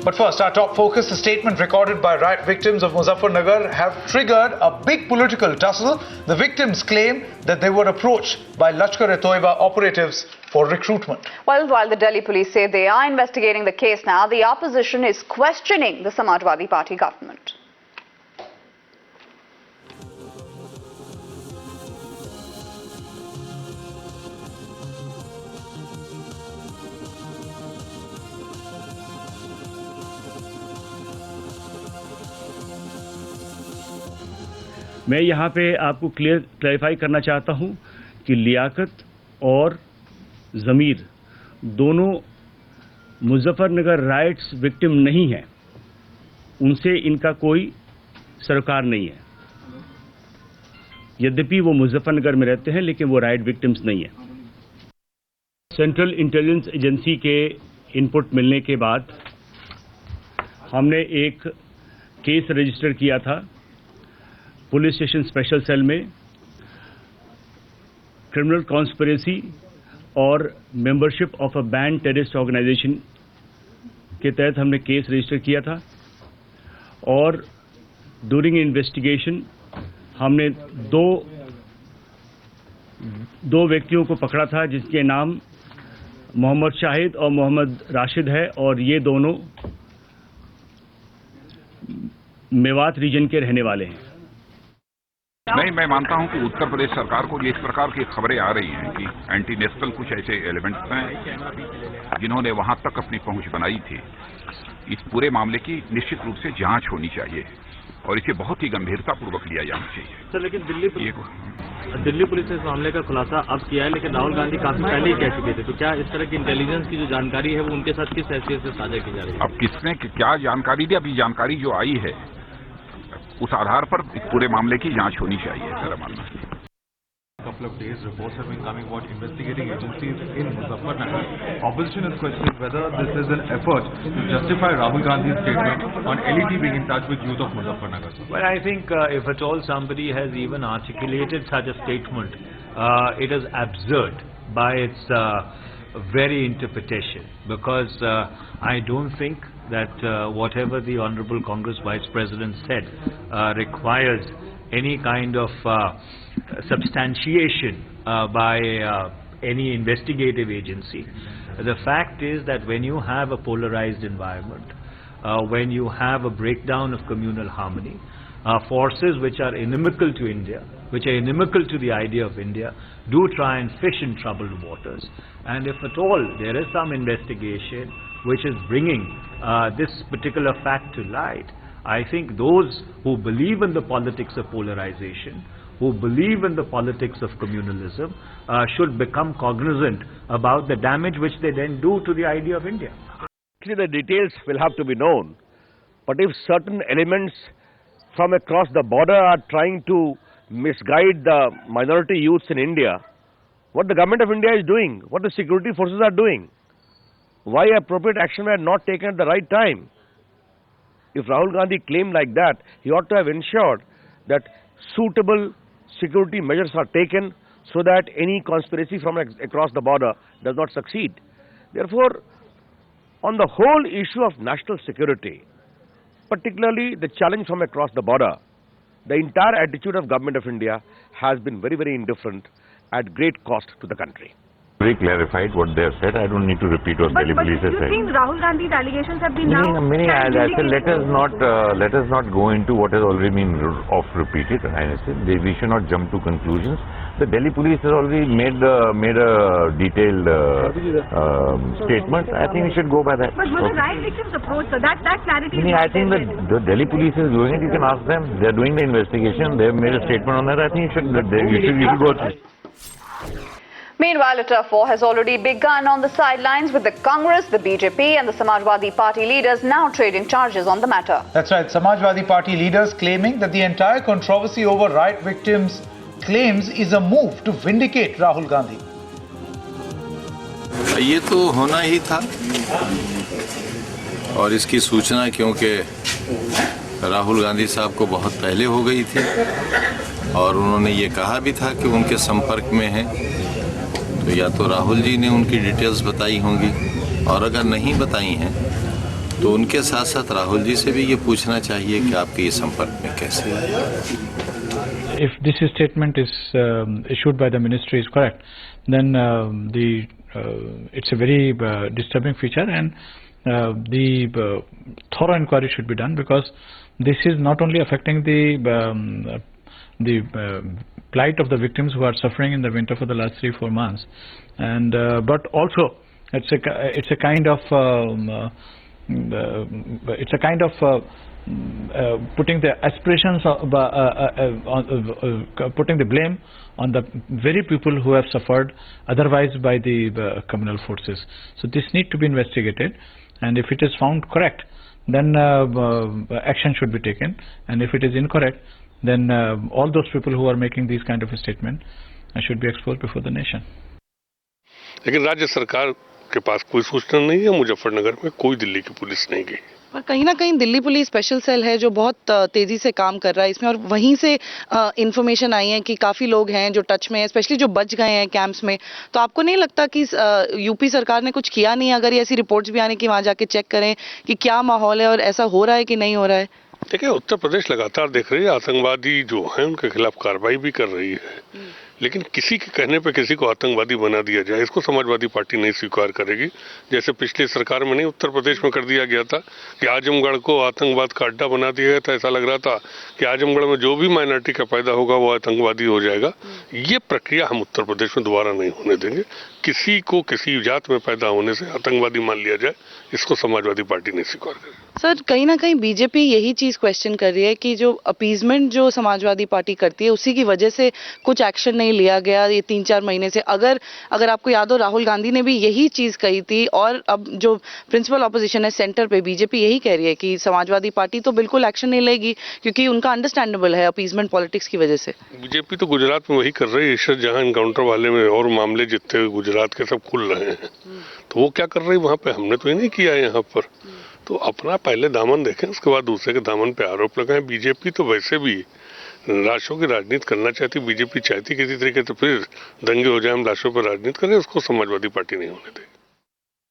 But first, our top focus, a statement recorded by riot victims of Muzaffarnagar have triggered a big political tussle. The victims claim that they were approached by Lashkar-e-Toiba operatives for recruitment. Well, while the Delhi police say they are investigating the case now, the opposition is questioning the Samajwadi Party government. मैं यहाँ पे आपको clarify करना चाहता हूँ कि लियाकत और ज़मीर दोनों मुजफ्फरनगर राइट्स विक्टिम नहीं हैं, उनसे इनका कोई सरोकार नहीं है। यद्यपि वो मुजफ्फरनगर में रहते हैं लेकिन वो राइट विक्टिम्स नहीं है। सेंट्रल इंटेलिजेंस एजेंसी के इनपुट मिलने के बाद हमने एक केस रजिस्टर किया था पुलिस स्टेशन स्पेशल सेल में क्रिमिनल कॉन्स्पिरेसी और membership of a banned terrorist organisation के तहत हमने केस रजिस्टर किया था और ड्यूरिंग इन्वेस्टिगेशन हमने दो व्यक्तियों को पकड़ा था जिसके नाम मोहम्मद शाहिद और मोहम्मद राशिद है और ये दोनों मेवात रीजन के रहने वाले हैं। नहीं, मैं मानता हूं कि उत्तर प्रदेश सरकार को इस प्रकार की खबरें आ रही हैं कि एंटी नेशनल कुछ ऐसे एलिमेंट्स हैं जिन्होंने वहां तक अपनी पहुंच बनाई थी। इस पूरे मामले की निश्चित रूप से जांच होनी चाहिए और इसे बहुत ही गंभीरतापूर्वक लिया जाना चाहिए। सर, लेकिन दिल्ली पुलिस ने इस मामले का खुलासा अब किया है, लेकिन राहुल गांधी काफी पहले ही कह चुके थे, तो क्या इस तरह की इंटेलिजेंस की जो जानकारी है वो उनके साथ किस हैसियत से साझा की जा रही है? अब किसने क्या जानकारी दी? अभी जानकारी जो आई है उस आधार पर पूरे मामले की जांच होनी चाहिए, मेरा मानना है। Couple of days, reports have been coming about investigating agencies in Muzaffarnagar. Opposition is questioning whether this is an effort to justify Rahul Gandhi's statement on LET being in touch with youth of Muzaffarnagar. Well, I think if at all somebody has even articulated such a statement, it is absurd by its very interpretation, because I don't think that whatever the Honorable Congress Vice President said requires any kind of substantiation by any investigative agency. The fact is that when you have a polarized environment, when you have a breakdown of communal harmony, forces which are inimical to India, which are inimical to the idea of India, do try and fish in troubled waters. And if at all there is some investigation which is bringing this particular fact to light, I think those who believe in the politics of polarization, who believe in the politics of communalism, should become cognizant about the damage which they then do to the idea of India. The details will have to be known, but if certain elements from across the border are trying to misguide the minority youths in India, what the government of India is doing, what the security forces are doing, why appropriate action were not taken at the right time? If Rahul Gandhi claimed like that, he ought to have ensured that suitable security measures are taken so that any conspiracy from across the border does not succeed. Therefore, on the whole issue of national security, particularly the challenge from across the border, the entire attitude of Government of India has been very, very indifferent at great cost to the country. Very clarified what they have said. I don't need to repeat what Delhi police has said. But do you think Rahul Gandhi's allegations have been now... I said let us not go into what has already been repeated. I said we should not jump to conclusions. The Delhi police has already made a detailed statement. I think we should go by that. But were the right victims approached? So that clarity... I think that the Delhi police is doing it. You can ask them. They are doing the investigation. They have made a statement on that. I think you should go through. Meanwhile, a turf war has already begun on the sidelines, with the Congress, the BJP and the Samajwadi Party leaders now trading charges on the matter. That's right. Samajwadi Party leaders claiming that the entire controversy over riot victims' claims is a move to vindicate Rahul Gandhi. ये तो होना ही था और इसकी सूचना क्योंकि राहुल गांधी साहब को बहुत पहले हो गई थी और उन्होंने ये कहा भी था कि उनके संपर्क में हैं, तो या तो राहुल जी ने उनकी डिटेल्स बताई होंगी और अगर नहीं बताई हैं तो उनके साथ साथ राहुल जी से भी ये पूछना चाहिए कि आपके ये संपर्क में कैसे आए। If this statement is issued by the ministry is correct, then it's a very disturbing feature, and the thorough inquiry should be done, because this is not only affecting the plight of the victims who are suffering in the winter for the last 3-4 months, and but also it's a kind of putting the aspirations putting the blame on the very people who have suffered otherwise by the communal forces. So this need to be investigated, and if it is found correct, then action should be taken, and if it is incorrect, then all those people who are making these kind of a statement should be exposed before the nation. लेकिन राज्य सरकार के पास कोई सूचना नहीं है, मुजफ्फरनगर में कोई दिल्ली की पुलिस नहीं गई। पर कहीं ना कहीं दिल्ली पुलिस स्पेशल सेल है जो बहुत तेजी से काम कर रहा है इसमें, और वहीं से इंफॉर्मेशन आई है कि काफी लोग हैं जो टच में हैं, स्पेशली जो बच गए हैं कैंप्स में। तो आपको नहीं लगता कि यूपी सरकार ने कुछ किया नहीं? अगर ये ऐसी रिपोर्ट्स भी आने की वहां जाके चेक करें कि क्या माहौल है और ऐसा हो रहा है कि नहीं हो रहा है। देखिए, उत्तर प्रदेश लगातार देख रही है, आतंकवादी जो हैं उनके खिलाफ कार्रवाई भी कर रही है, लेकिन किसी के कहने पे किसी को आतंकवादी बना दिया जाए, इसको समाजवादी पार्टी नहीं स्वीकार करेगी। जैसे पिछली सरकार में नहीं उत्तर प्रदेश में कर दिया गया था कि आजमगढ़ को आतंकवाद का अड्डा बना दिया गया था। ऐसा लग रहा था कि आजमगढ़ में जो भी माइनॉरिटी का पैदा होगा वो आतंकवादी हो जाएगा। ये प्रक्रिया हम उत्तर प्रदेश में दोबारा नहीं होने देंगे। किसी को किसी जात में पैदा होने से आतंकवादी मान लिया जाए, इसको समाजवादी पार्टी नहीं स्वीकार करेगी। सर, कहीं ना कहीं बीजेपी यही चीज क्वेश्चन कर रही है कि जो अपीजमेंट जो समाजवादी पार्टी करती है उसी की वजह से कुछ एक्शन नहीं लिया गया ये 3-4 महीने से। अगर आपको याद हो, राहुल गांधी ने भी यही चीज कही थी, और अब जो प्रिंसिपल ऑपोजिशन है सेंटर पे, बीजेपी यही कह रही है कि समाजवादी पार्टी तो बिल्कुल एक्शन नहीं लेगी क्योंकि उनका अंडरस्टैंडेबल है अपीजमेंट पॉलिटिक्स की वजह से। बीजेपी तो गुजरात में वही कर रही है, जहां एनकाउंटर वाले में और मामले जितने गुजरात के सब खुल रहे हैं, तो वो क्या कर रही है वहां पे? हमने तो ये नहीं किया है यहाँ पर। तो अपना पहले दामन देखें, उसके बाद दूसरे के दामन पे आरोप लगाएं। बीजेपी तो वैसे भी लाशों की राजनीति करना चाहती, बीजेपी चाहती किसी तरीके से फिर दंगे हो जाए, हम लाशों पर राजनीति करें, उसको समाजवादी पार्टी नहीं होने देगी।